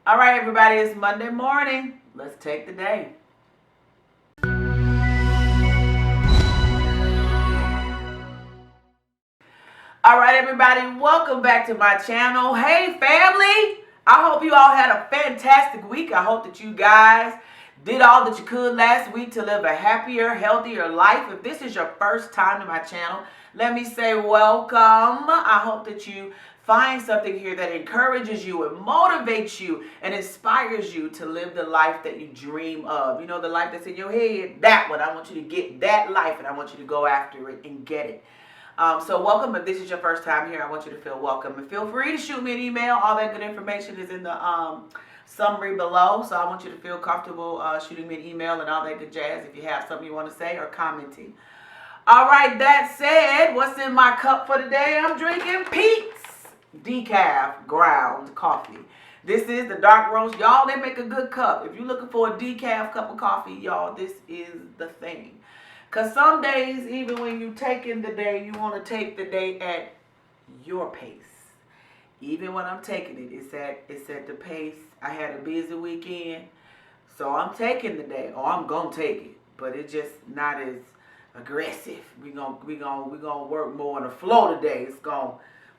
All right, everybody, it's Monday morning. Let's take the day. All right, everybody, welcome back to my channel. Hey, family. I hope you all had a fantastic week. I hope that you guys did all that you could last week to live a happier, healthier life. If this is your first time to my channel, let me say welcome. I hope that you find something here that encourages you and motivates you and inspires you to live the life that you dream of. You know, the life that's in your head, that one. I want you to get that life and I want you to go after it and get it. So welcome. If this is your first time here, I want you to feel welcome. And feel free to shoot me an email. All that good information is in the summary below. So I want you to feel comfortable shooting me an email and all that good jazz if you have something you want to say or commenting. All right, that said, what's in my cup for today? I'm drinking Pete's decaf ground coffee. This is the dark roast. Y'all, they make a good cup. If you're looking for a decaf cup of coffee, y'all, this is the thing. Because some days, even when you're taking the day, you want to take the day at your pace. Even when I'm taking it, it's at the pace. I had a busy weekend, so I'm taking the day, or I'm going to take it. But it's just not as aggressive. We're gonna work more on the flow today.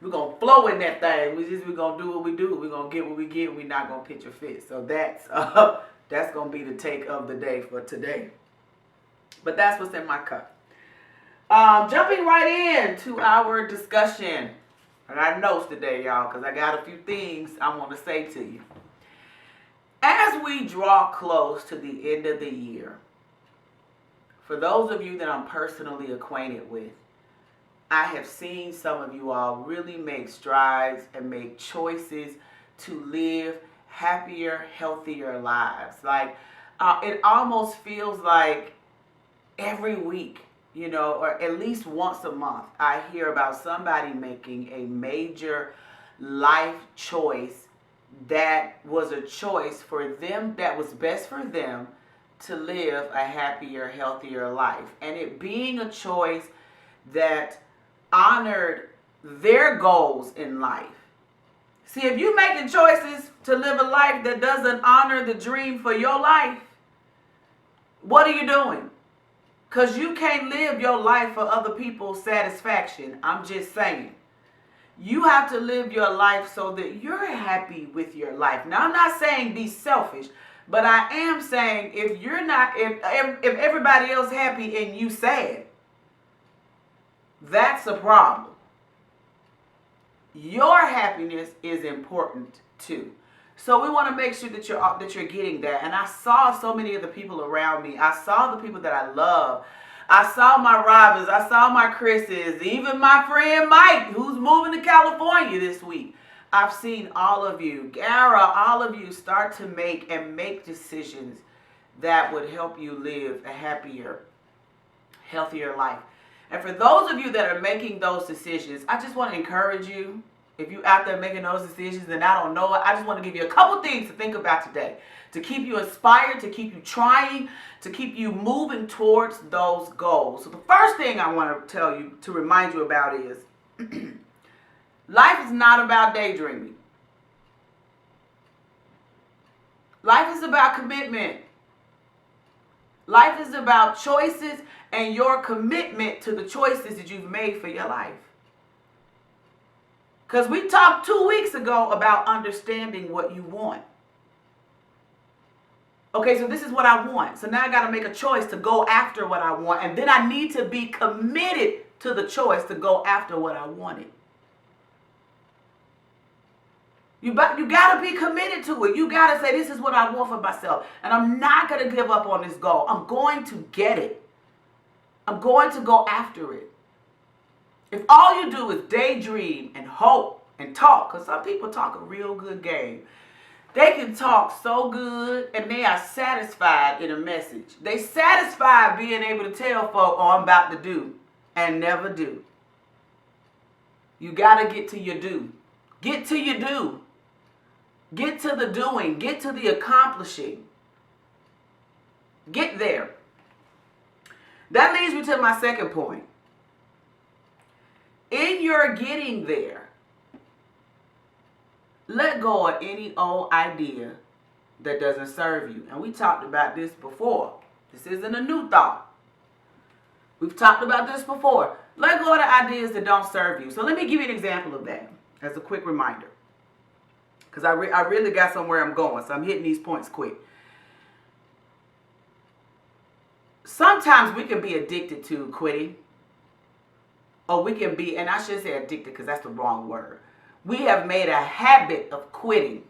We're going to flow in that thing. We're going to do what we do. We're going to get what we get. We're not going to pitch a fit. So that's going to be the take of the day for today. But that's what's in my cup. Jumping right into our discussion. I got notes today, y'all, because I got a few things I want to say to you. As we draw close to the end of the year, for those of you that I'm personally acquainted with, I have seen some of you all really make strides and make choices to live happier, healthier lives. Like, it almost feels like every week, you know, or at least once a month, I hear about somebody making a major life choice that was a choice for them, that was best for them to live a happier, healthier life. And it being a choice that honored their goals in life. See, if you're making choices to live a life that doesn't honor the dream for your life, what are you doing? Because you can't live your life for other people's satisfaction. I'm just saying. You have to live your life so that you're happy with your life. Now, I'm not saying be selfish, but I am saying if you're not, if everybody else happy and you sad, that's a problem. Your happiness is important too. So we want to make sure that you're getting that. And I saw so many of the people around me. I saw the people that I love. I saw my Robins. I saw my Chris's. Even my friend Mike, who's moving to California this week. I've seen all of you, Gara, all of you start to make decisions that would help you live a happier, healthier life. And for those of you that are making those decisions, I just want to encourage you. If you're out there making those decisions and I don't know it, I just want to give you a couple things to think about today. To keep you inspired, to keep you trying, to keep you moving towards those goals. So the first thing I want to tell you, to remind you about is, life is not about daydreaming. Life is about commitment. Life is about choices and your commitment to the choices that you've made for your life. Because we talked 2 weeks ago about understanding what you want. Okay, so this is what I want. So now I got to make a choice to go after what I want. And then I need to be committed to the choice to go after what I wanted. You got to be committed to it. You got to say, this is what I want for myself. And I'm not going to give up on this goal. I'm going to get it. I'm going to go after it. If all you do is daydream and hope and talk, because some people talk a real good game. They can talk so good and they are satisfied in a message. They satisfied being able to tell folk, oh, I'm about to do, and never do. You got to get to your do. Get to your do. Get to the doing. Get to the accomplishing. Get there. That leads me to my second point. In your getting there, Let go of any old idea that doesn't serve you. And we talked about this before. This isn't a new thought. We've talked about this before. Let go of the ideas that don't serve you. So let me give you an example of that as a quick reminder. Because I really got somewhere I'm going. So I'm hitting these points quick. Sometimes we can be addicted to quitting. Or we can be, and I shouldn't say addicted because that's the wrong word. We have made a habit of quitting,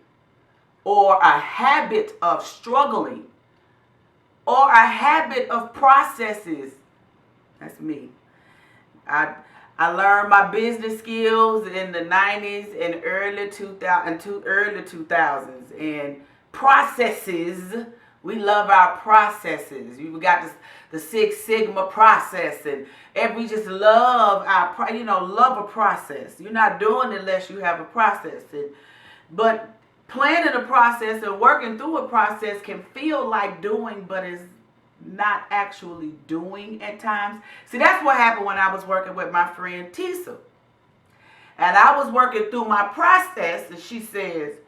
or a habit of struggling, or a habit of processes. That's me. I learned my business skills in the 90s and early 2000s, and processes. We love our processes. We got the Six Sigma process, and we just love love a process. You're not doing it unless you have a process. But planning a process and working through a process can feel like doing, but it's not actually doing at times. See, that's what happened when I was working with my friend Tisa. And I was working through my process, and she says,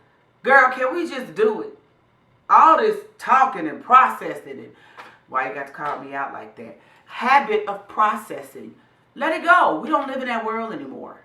girl, can we just do it? All this talking and processing, and why you got to call me out like that? Habit of processing. Let it go. We don't live in that world anymore.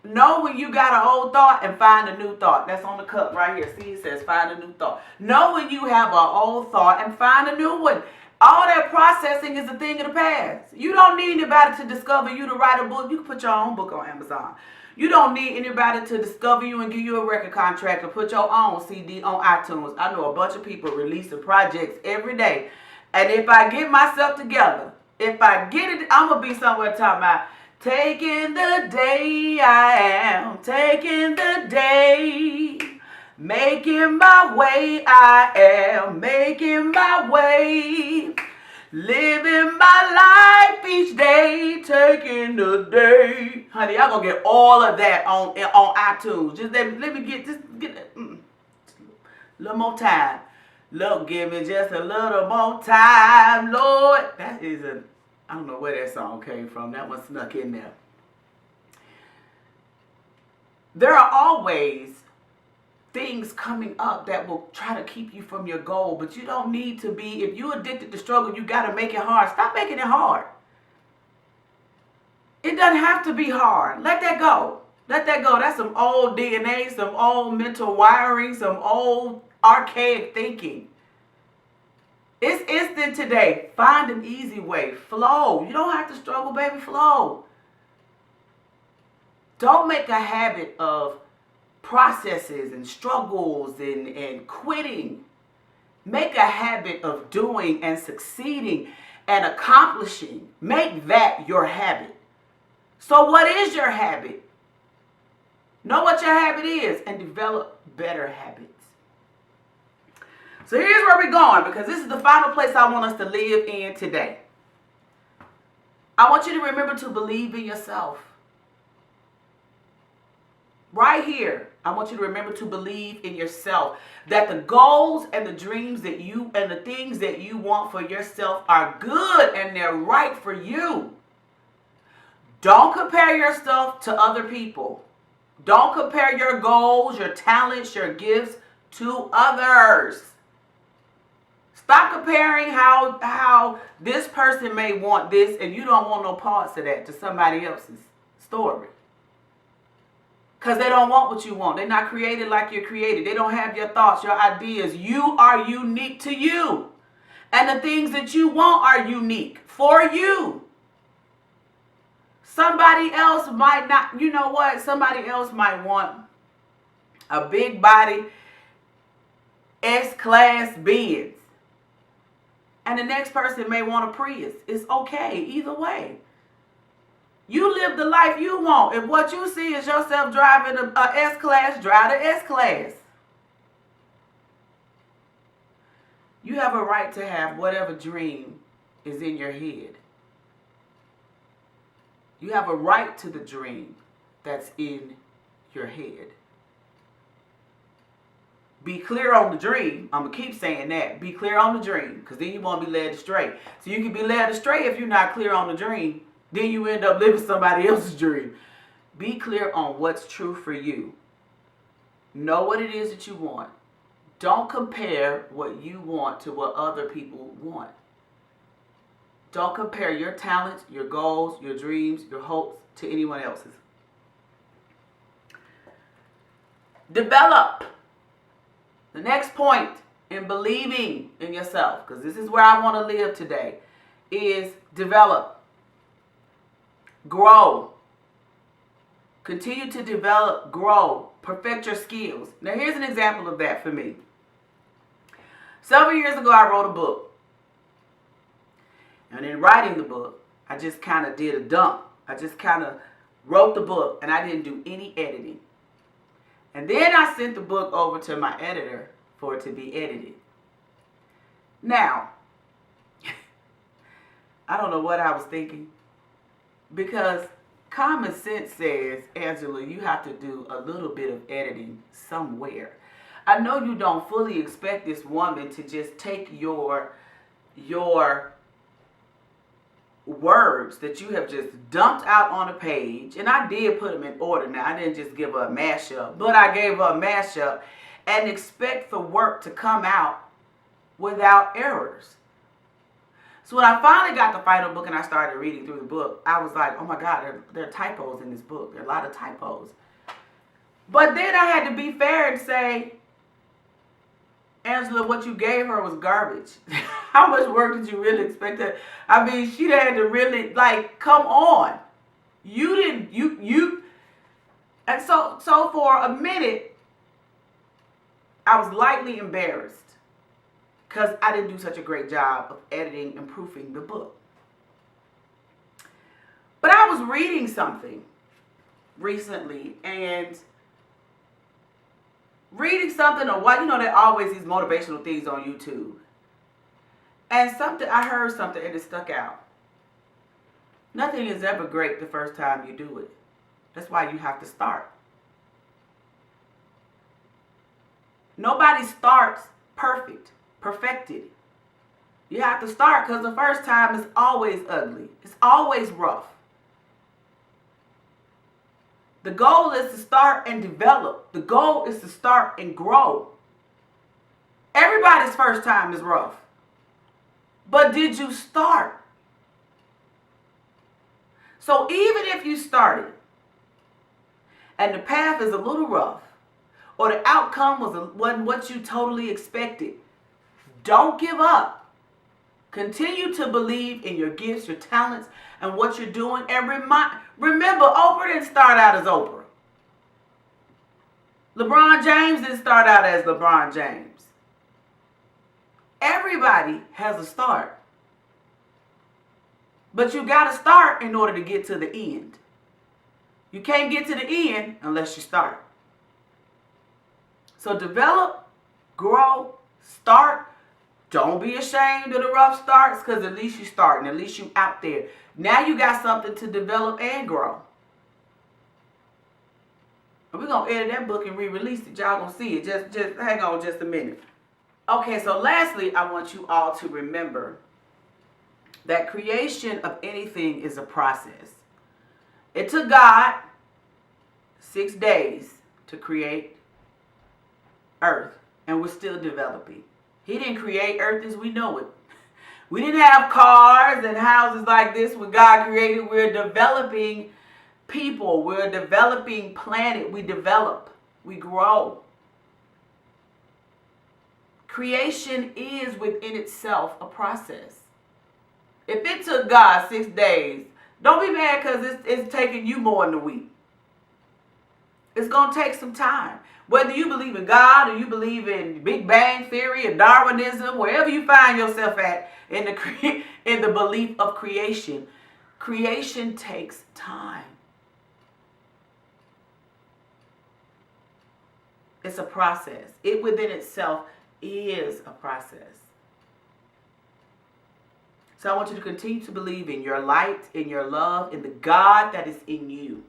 Know when you got an old thought and find a new thought. That's on the cup right here. See, it says find a new thought. Know when you have an old thought and find a new one. All that processing is a thing of the past. You don't need anybody to discover you to write a book. You can put your own book on Amazon. You don't need anybody to discover you and give you a record contract or put your own CD on iTunes. I know a bunch of people releasing projects every day. And if I get myself together, if I get it, I'm going to be somewhere talking about taking the day I am, taking the day, making my way I am, making my way. Living my life each day, taking the day. Honey, I'm going to get all of that on iTunes. Just let me get a little more time. Look, give me just a little more time, Lord. That is I don't know where that song came from. That one snuck in there. There are always things coming up that will try to keep you from your goal, but you don't need to be. If you're addicted to struggle, you got to make it hard. Stop making it hard. It doesn't have to be hard. Let that go. Let that go. That's some old DNA, some old mental wiring, some old archaic thinking. It's instant today. Find an easy way. Flow. You don't have to struggle, baby. Flow. Don't make a habit of processes and struggles and quitting. Make a habit of doing and succeeding and accomplishing. Make that your habit. So what is your habit? Know what your habit is and develop better habits. So here's where we're going, because this is the final place I want us to live in today. I want you to remember to believe in yourself. Right here, I want you to remember to believe in yourself. That the goals and the dreams that you and the things that you want for yourself are good and they're right for you. Don't compare yourself to other people. Don't compare your goals, your talents, your gifts to others. Stop comparing how this person may want this and you don't want no parts of that to somebody else's story. Because they don't want what you want. They're not created like you're created. They don't have your thoughts, your ideas. You are unique to you. And the things that you want are unique for you. Somebody else might not, you know what? Somebody else might want a big body S-Class Benz. And the next person may want a Prius. It's okay either way. You live the life you want. If what you see is yourself driving a S-Class, drive the S-Class. You have a right to have whatever dream is in your head. You have a right to the dream that's in your head. Be clear on the dream. I'm going to keep saying that. Be clear on the dream, because then you won't be led astray. So you can be led astray if you're not clear on the dream. Then you end up living somebody else's dream. Be clear on what's true for you. Know what it is that you want. Don't compare what you want to what other people want. Don't compare your talents, your goals, your dreams, your hopes to anyone else's. Develop. The next point in believing in yourself, because this is where I want to live today, is develop. Grow. Continue to develop, grow, perfect your skills. Now here's an example of that for me. Several years ago, I wrote a book. And in writing the book, I just kind of did a dump. I just kind of wrote the book and I didn't do any editing. And then I sent the book over to my editor for it to be edited. Now, I don't know what I was thinking, because common sense says, Angela, you have to do a little bit of editing somewhere. I know you don't fully expect this woman to just take your words that you have just dumped out on a page, and I did put them in order. Now, I didn't just give her a mashup, but I gave her a mashup, and expect the work to come out without errors. So when I finally got the final book and I started reading through the book, I was like, oh my God, there are typos in this book. There are a lot of typos. But then I had to be fair and say, Angela, what you gave her was garbage. How much work did you really expect her? I mean, she had to really, like, come on. And so for a minute, I was lightly embarrassed because I didn't do such a great job of editing and proofing the book. But I was reading something recently, and reading something, or what, there are always these motivational things on YouTube. And I heard something and it stuck out. Nothing is ever great the first time you do it. That's why you have to start. Nobody starts perfected. You have to start, because the first time is always ugly. It's always rough. The goal is to start and develop. The goal is to start and grow. Everybody's first time is rough. But did you start? So even if you started and the path is a little rough, or the outcome wasn't what you totally expected, don't give up. Continue to believe in your gifts, your talents, and what you're doing. And remember, Oprah didn't start out as Oprah. LeBron James didn't start out as LeBron James. Everybody has a start. But you got to start in order to get to the end. You can't get to the end unless you start. So develop, grow, start. Don't be ashamed of the rough starts, because at least you start, and at least you out there. Now you got something to develop and grow. And we're going to edit that book and re-release it. Y'all going to see it. Just hang on just a minute. Okay, so lastly, I want you all to remember that creation of anything is a process. It took God 6 days to create Earth, and we're still developing. He didn't create Earth as we know it. We didn't have cars and houses like this when God created. We're developing people. We're developing planet. We develop. We grow. Creation is within itself a process. If it took God 6 days, don't be mad because it's taking you more than a week. It's going to take some time. Whether you believe in God or you believe in Big Bang Theory or Darwinism, wherever you find yourself at in the belief of creation, creation takes time. It's a process. It within itself is a process. So I want you to continue to believe in your light, in your love, in the God that is in you.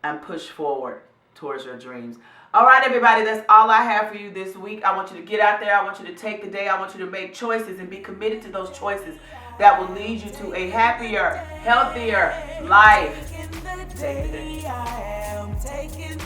And push forward towards your dreams. All right, everybody, that's all I have for you this week. I want you to get out there. I want you to take the day. I want you to make choices and be committed to those choices that will lead you to a happier, healthier life. Take the day. taking